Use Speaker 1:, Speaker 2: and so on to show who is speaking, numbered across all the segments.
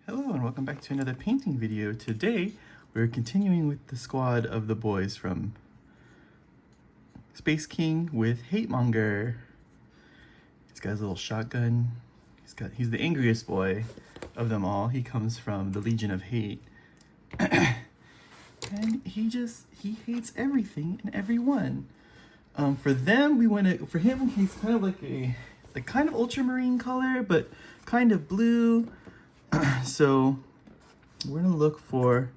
Speaker 1: Hello and welcome back to another painting video. Today we're continuing with the squad of the boys from Space King with Hatemonger. He's got his little shotgun. He's the angriest boy of them all. He comes from the Legion of Hate. And he hates everything and everyone. For him he's kind of like a kind of ultramarine color, but kind of blue. So we're gonna look for,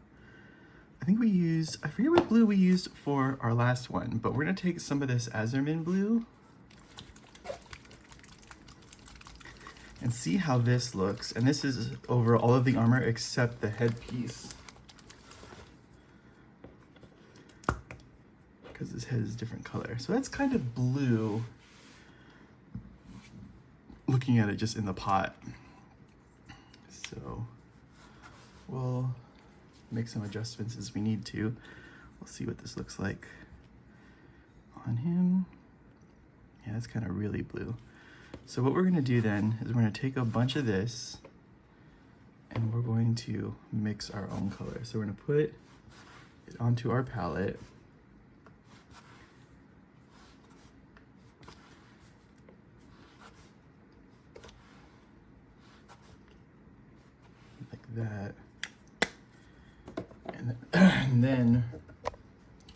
Speaker 1: I forget what blue we used for our last one, but we're gonna take some of this Azurman blue and see how this looks. And this is over all of the armor except the headpiece, because his head is a different color. So that's kind of blue, looking at it just in the pot. So we'll make some adjustments as we need to. We'll see what this looks like on him. Yeah, it's kind of really blue. So what we're gonna do then is we're gonna take a bunch of this and we're going to mix our own color. So we're gonna put it onto our palette. That, and then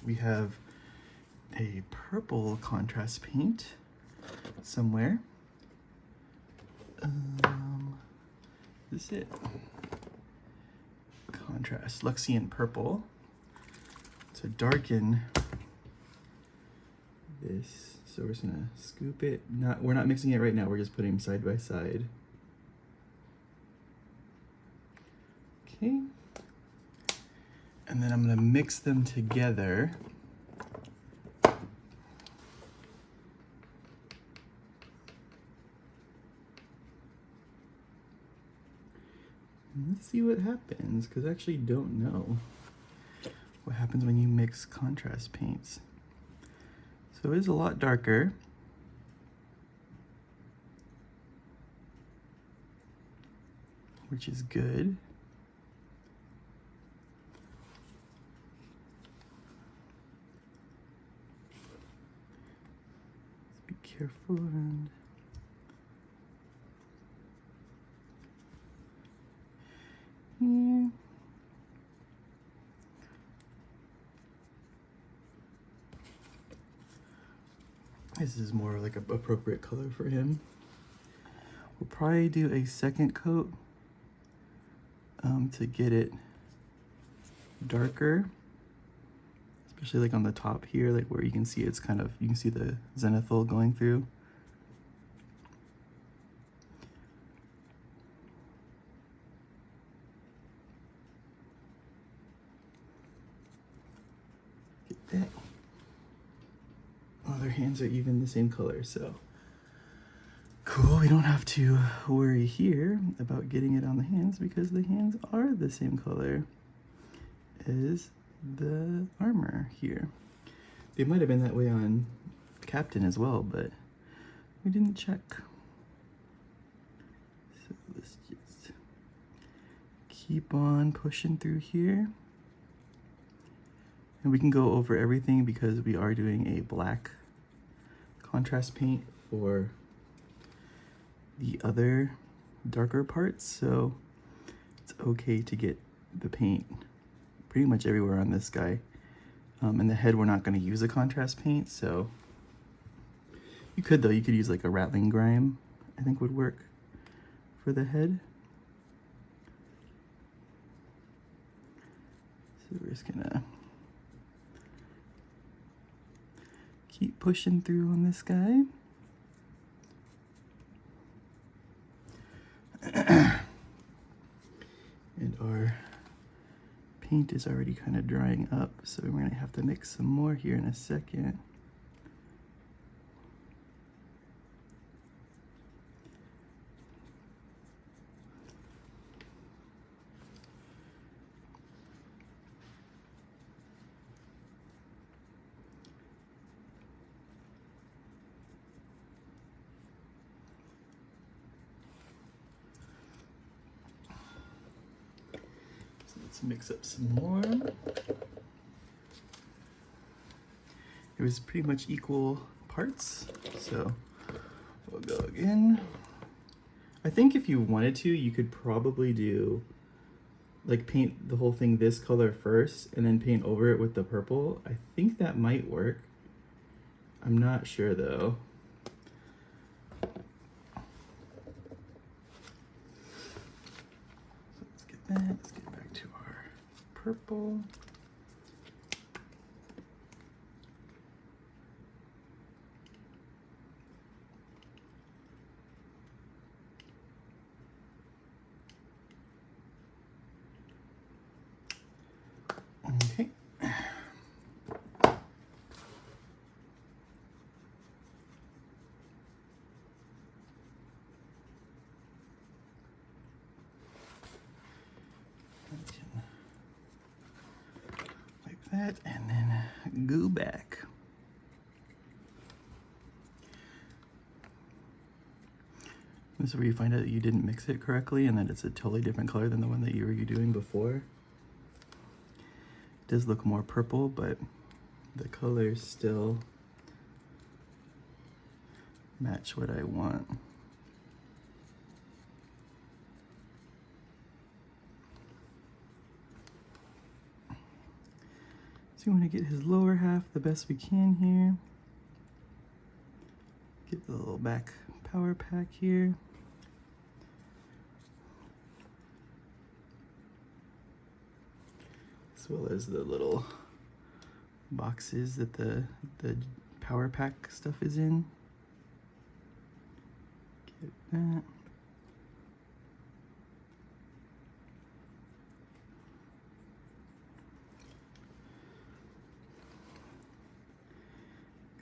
Speaker 1: we have a purple contrast paint somewhere. This is it. Contrast Luxian purple to darken this. So we're just gonna scoop it. We're not mixing it right now. We're just putting them side by side. Okay, and then I'm gonna mix them together. And let's see what happens, because I actually don't know what happens when you mix contrast paints. So it is a lot darker. Which is good. Careful and here. This is more like an appropriate color for him. We'll probably do a second coat to get it darker. Especially like on the top here, like where you can see it's kind of, you can see the zenithal going through. Get that. Oh, their hands are even the same color, so cool. We don't have to worry here about getting it on the hands because the hands are the same color as the armor here. It might have been that way on Captain as well, but we didn't check. So let's just keep on pushing through here. And we can go over everything because we are doing a black contrast paint for the other darker parts, so it's okay to get the paint pretty much everywhere on this guy. And the head, we're not going to use a contrast paint, so you could use like a rattling grime, I think would work for the head. So we're just gonna keep pushing through on this guy. And our paint is already kind of drying up, so we're gonna have to mix some more here in a second. Let's mix up some more. It was pretty much equal parts, so we'll go again. I think if you wanted to, you could probably do, like, paint the whole thing this color first and then paint over it with the purple. I think that might work. I'm not sure though. So let's get that. Let's get back to our purple. Okay. Wipe that and then go back. This is where you find out that you didn't mix it correctly and that it's a totally different color than the one that you were doing before. It does look more purple, but the colors still match what I want. So you want to get his lower half the best we can here. Get the little back power pack here. As well as the little boxes that the power pack stuff is in. Get that.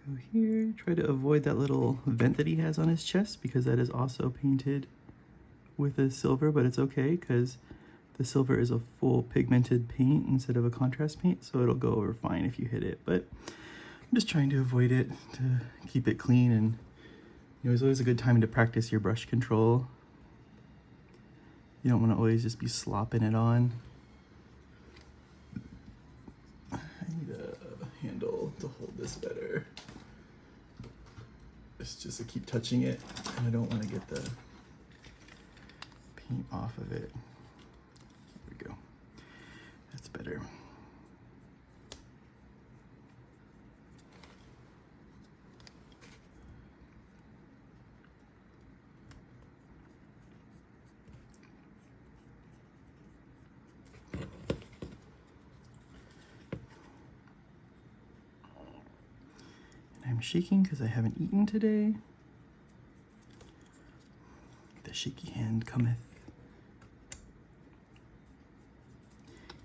Speaker 1: Go here, try to avoid that little vent that he has on his chest because that is also painted with a silver, but it's okay because the silver is a full pigmented paint instead of a contrast paint, so it'll go over fine if you hit it. But I'm just trying to avoid it to keep it clean, and you know, it's always a good time to practice your brush control. You don't want to always just be slopping it on. I need a handle to hold this better. It's just to keep touching it, and I don't want to get the paint off of it. There we go. That's better. I'm shaking because I haven't eaten today. The shaky hand cometh.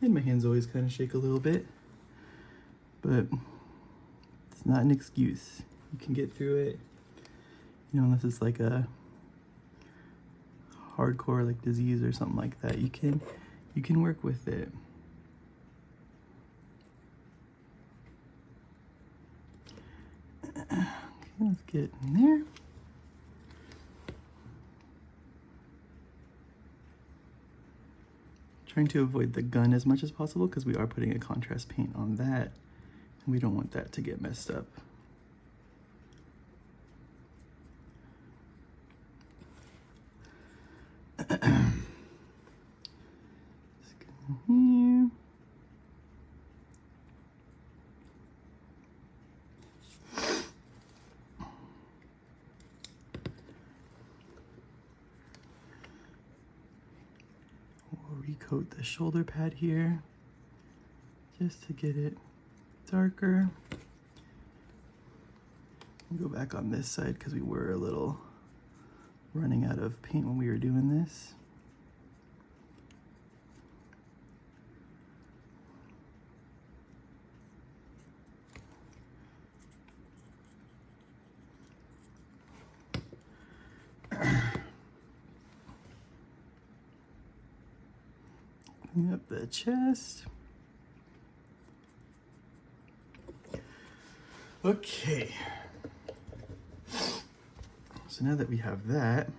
Speaker 1: And my hands always kind of shake a little bit, but it's not an excuse. You can get through it. You know, unless it's like a hardcore like disease or something like that, you can work with it. Okay, let's get in there. Trying to avoid the gun as much as possible because we are putting a contrast paint on that, and we don't want that to get messed up. Let's go in here. Recoat the shoulder pad here just to get it darker. Go back on this side because we were a little running out of paint when we were doing this. Clean up the chest. Okay. So now that we have that,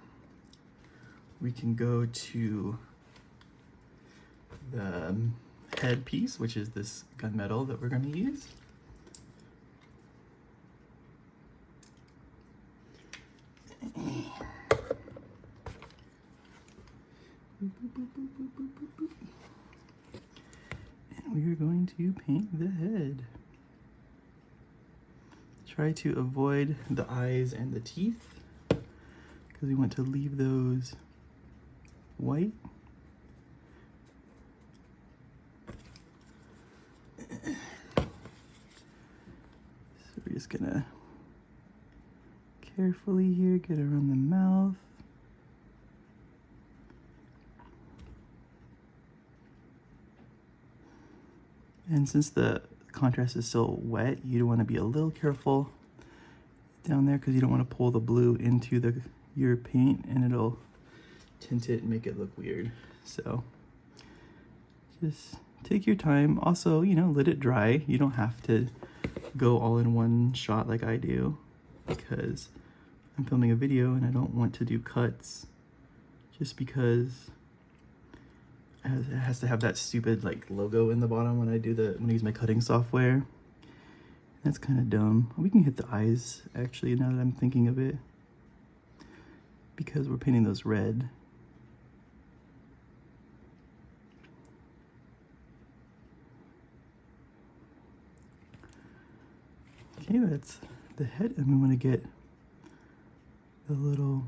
Speaker 1: we can go to the head piece, which is this gunmetal that we're going to use. And we are going to paint the head. Try to avoid the eyes and the teeth because we want to leave those white. So we're just gonna carefully here get around the mouth. And since the contrast is still wet, you want to be a little careful down there because you don't want to pull the blue into your paint and it'll tint it and make it look weird. So just take your time. Also, you know, let it dry. You don't have to go all in one shot like I do because I'm filming a video and I don't want to do cuts just because it has to have that stupid like logo in the bottom when I use my cutting software. That's kind of dumb. We can hit the eyes actually now that I'm thinking of it because we're painting those red. Okay, that's the head, and we want to get the little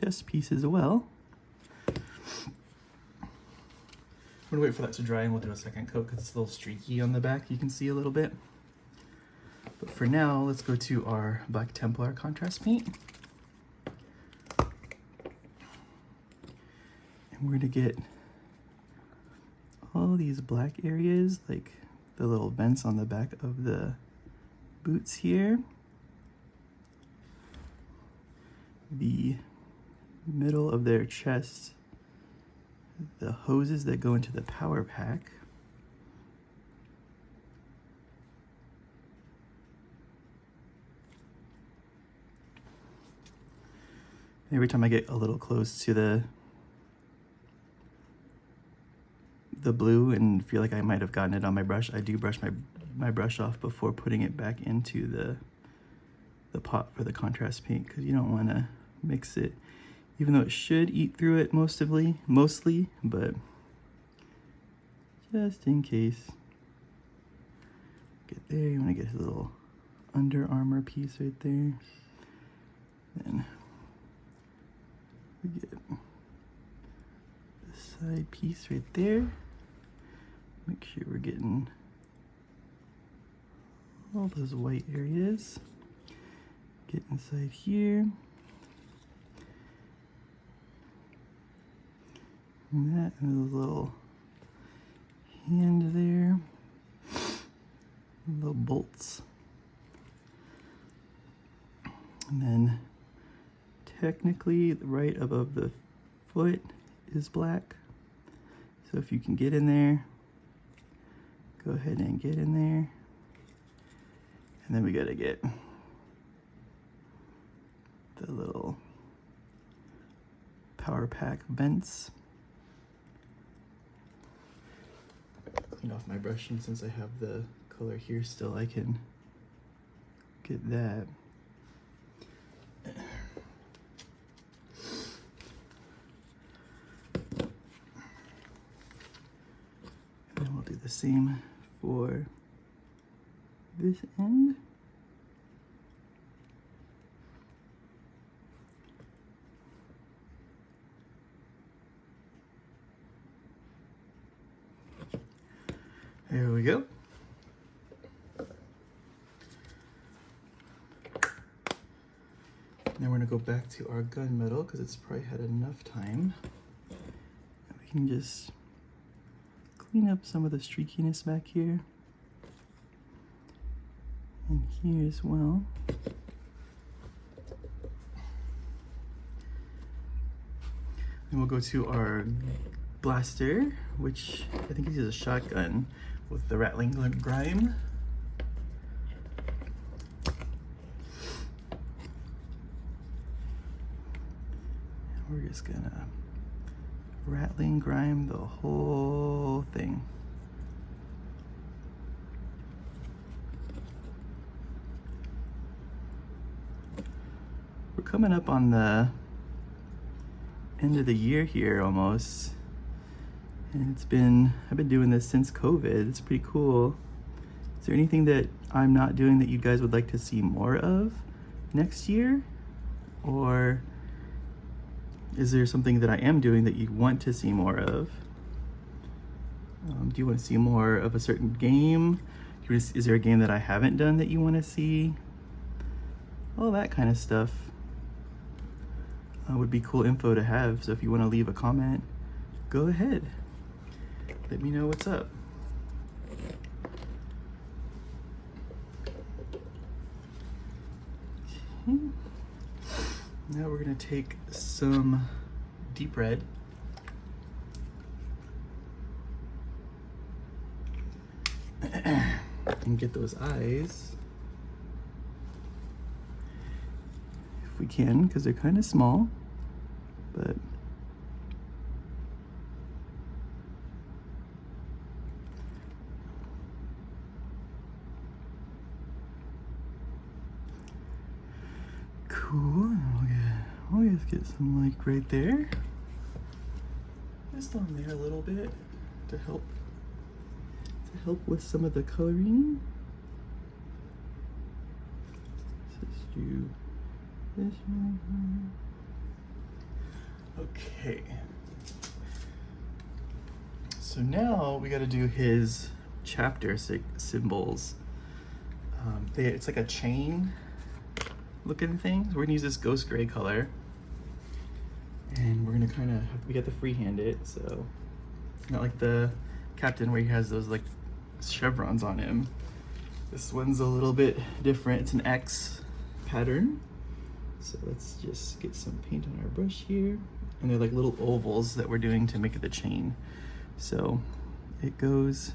Speaker 1: chest piece as well. I'm gonna wait for that to dry and we'll do a second coat because it's a little streaky on the back. You can see a little bit. But for now, let's go to our Black Templar contrast paint. And we're gonna get all these black areas, like the little vents on the back of the boots here. The middle of their chest, the hoses that go into the power pack. Every time I get a little close to the blue and feel like I might have gotten it on my brush, I do brush my brush off before putting it back into the pot for the contrast paint because you don't want to mix it, even though it should eat through it mostly, but just in case. Get there, you want to get his little Under Armour piece right there. Then we get the side piece right there. Make sure we're getting all those white areas. Get inside here. And that and a little hand there. Little bolts. And then technically right above the foot is black. So if you can get in there, go ahead and get in there. And then we gotta get the little power pack vents. Clean off my brush, and since I have the color here still, I can get that. And then we'll do the same for this end. There we go. Now we're gonna go back to our gunmetal because it's probably had enough time. And we can just clean up some of the streakiness back here. And here as well. And we'll go to our blaster, which I think uses a shotgun with the rattling grime. We're just gonna rattling grime the whole thing. We're coming up on the end of the year here almost. And I've been doing this since COVID. It's pretty cool. Is there anything that I'm not doing that you guys would like to see more of next year? Or is there something that I am doing that you want to see more of? Do you want to see more of a certain game? Is there a game that I haven't done that you want to see? All that kind of stuff would be cool info to have. So if you want to leave a comment, go ahead. Let me know what's up. Okay. Now we're gonna take some deep red. And get those eyes. If we can, because they're kind of small, but cool. I'll just get some like right there. Just on there a little bit to help with some of the coloring. Let's just do this one. Okay. So now we got to do his chapter symbols. It's like a chain looking thing. So we're gonna use this ghost gray color, and we're gonna we got to freehand it, so it's not like the captain where he has those like chevrons on him. This one's a little bit different. It's an X pattern. So let's just get some paint on our brush here. And they're like little ovals that we're doing to make it the chain. So it goes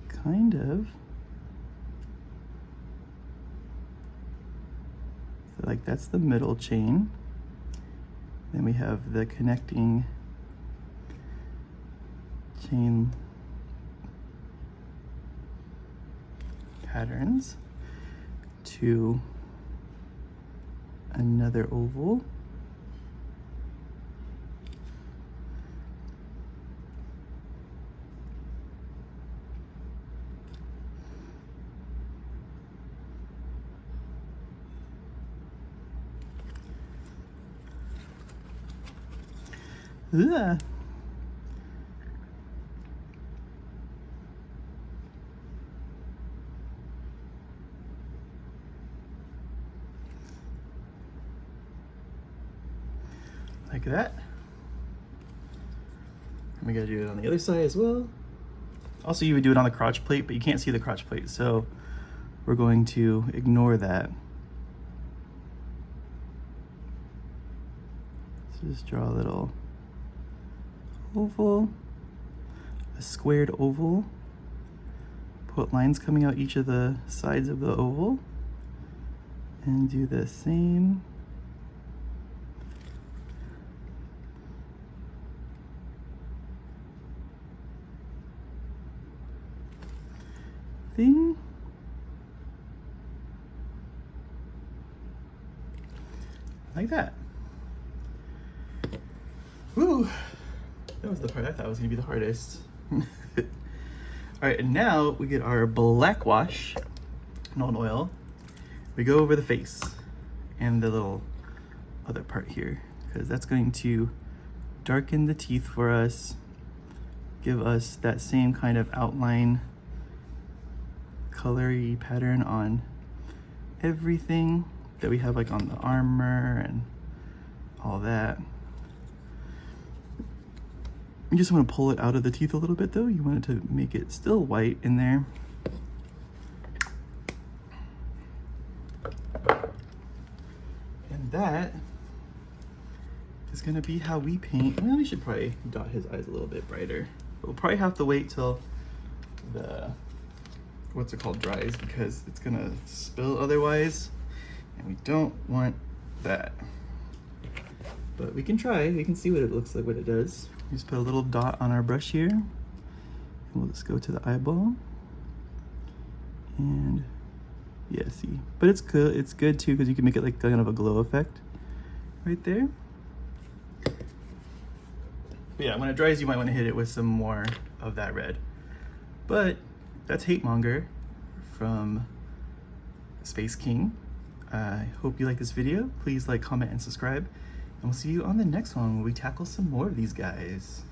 Speaker 1: kind of so like that's the middle chain. Then we have the connecting chain patterns to another oval. Ugh. Like that. And we gotta do it on the other side as well. Also, you would do it on the crotch plate, but you can't see the crotch plate, so we're going to ignore that. So just draw a little oval, a squared oval. Put lines coming out each of the sides of the oval, and do the same. Thing. Like that. Woo! That was the part I thought was gonna be the hardest. All right, and now we get our black wash, non oil. We go over the face and the little other part here, because that's going to darken the teeth for us, give us that same kind of outline, colory pattern on everything that we have, like on the armor and all that. You just want to pull it out of the teeth a little bit though. You want it to make it still white in there. And that is gonna be how we paint. Well, we should probably dot his eyes a little bit brighter. We'll probably have to wait till the, what's it called, dries, because it's gonna spill otherwise, and we don't want that. but we can try. We can see what it looks like, what it does. Just put a little dot on our brush here. And we'll just go to the eyeball. And yeah, see. But it's good. It's good too because you can make it like kind of a glow effect right there. But yeah, when it dries, you might want to hit it with some more of that red. But that's Hatemonger from Space King. I hope you like this video. Please like, comment, and subscribe. And we'll see you on the next one where we tackle some more of these guys.